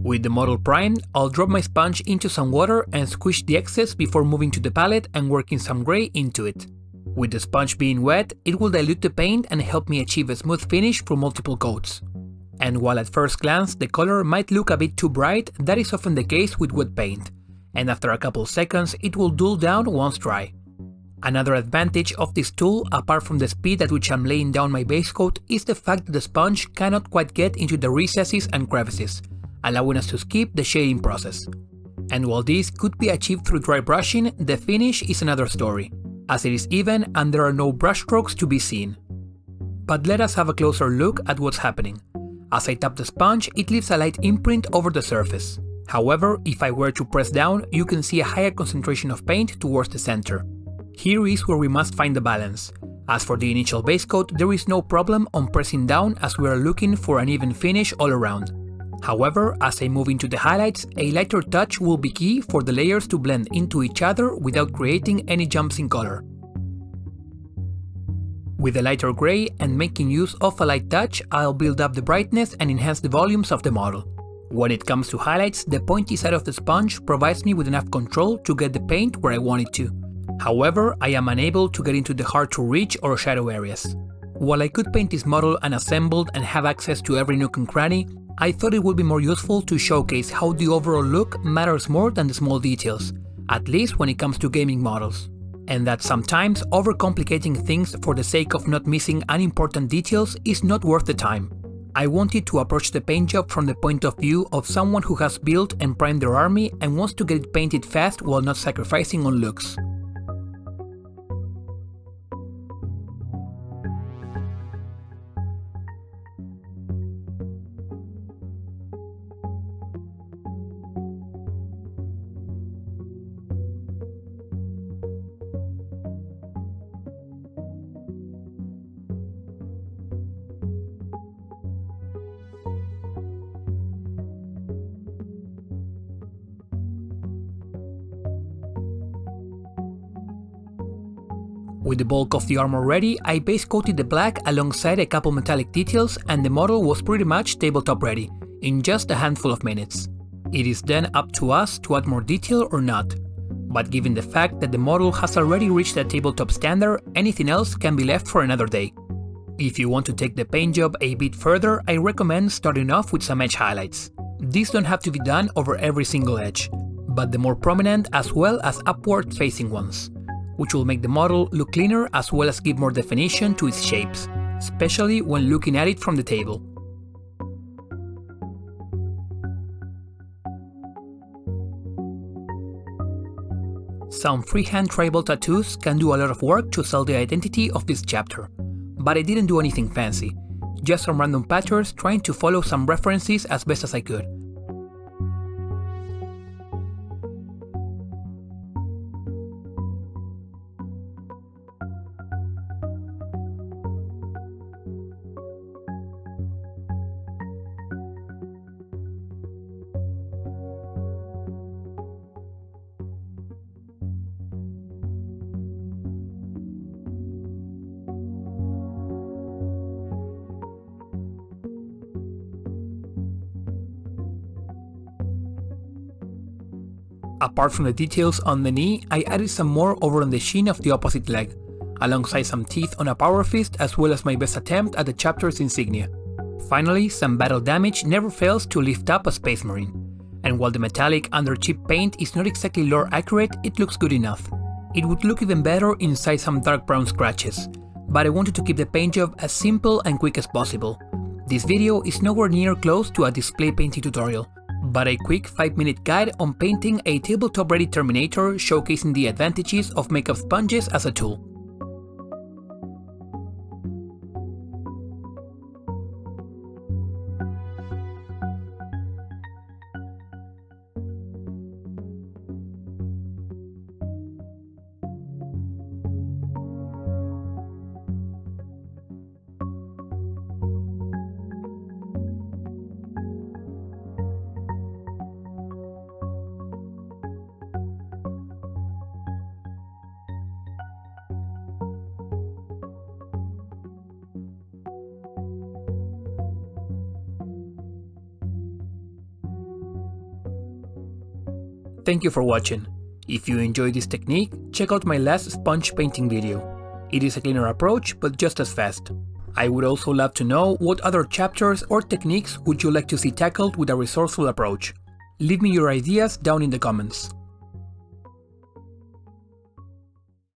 With the model primed, I'll drop my sponge into some water and squish the excess before moving to the palette and working some gray into it. With the sponge being wet, it will dilute the paint and help me achieve a smooth finish through multiple coats. And while at first glance the color might look a bit too bright, that is often the case with wet paint, and after a couple seconds it will dull down once dry. Another advantage of this tool, apart from the speed at which I'm laying down my base coat, is the fact that the sponge cannot quite get into the recesses and crevices, allowing us to skip the shading process. And while this could be achieved through dry brushing, the finish is another story, as it is even and there are no brush strokes to be seen. But let us have a closer look at what's happening. As I tap the sponge, it leaves a light imprint over the surface. However, if I were to press down, you can see a higher concentration of paint towards the center. Here is where we must find the balance. As for the initial base coat, there is no problem on pressing down as we are looking for an even finish all around. However, as I move into the highlights, a lighter touch will be key for the layers to blend into each other without creating any jumps in color. With a lighter gray and making use of a light touch, I'll build up the brightness and enhance the volumes of the model. When it comes to highlights, the pointy side of the sponge provides me with enough control to get the paint where I want it to. However, I am unable to get into the hard to reach or shadow areas. While I could paint this model unassembled and have access to every nook and cranny, I thought it would be more useful to showcase how the overall look matters more than the small details, at least when it comes to gaming models. And that sometimes overcomplicating things for the sake of not missing unimportant details is not worth the time. I wanted to approach the paint job from the point of view of someone who has built and primed their army and wants to get it painted fast while not sacrificing on looks. With the bulk of the armor ready, I base coated the black alongside a couple metallic details and the model was pretty much tabletop ready, in just a handful of minutes. It is then up to us to add more detail or not, but given the fact that the model has already reached a tabletop standard, anything else can be left for another day. If you want to take the paint job a bit further, I recommend starting off with some edge highlights. These don't have to be done over every single edge, but the more prominent as well as upward facing ones, which will make the model look cleaner as well as give more definition to its shapes, especially when looking at it from the table. Some freehand tribal tattoos can do a lot of work to sell the identity of this chapter, but I didn't do anything fancy, just some random patterns trying to follow some references as best as I could. Apart from the details on the knee, I added some more over on the shin of the opposite leg, alongside some teeth on a power fist as well as my best attempt at the chapter's insignia. Finally, some battle damage never fails to lift up a Space Marine, and while the metallic under cheap paint is not exactly lore accurate, it looks good enough. It would look even better inside some dark brown scratches, but I wanted to keep the paint job as simple and quick as possible. This video is nowhere near close to a display painting tutorial, but a quick 5-minute guide on painting a tabletop-ready Terminator showcasing the advantages of makeup sponges as a tool. Thank you for watching. If you enjoyed this technique, check out my last sponge painting video. It is a cleaner approach, but just as fast. I would also love to know what other chapters or techniques would you like to see tackled with a resourceful approach. Leave me your ideas down in the comments.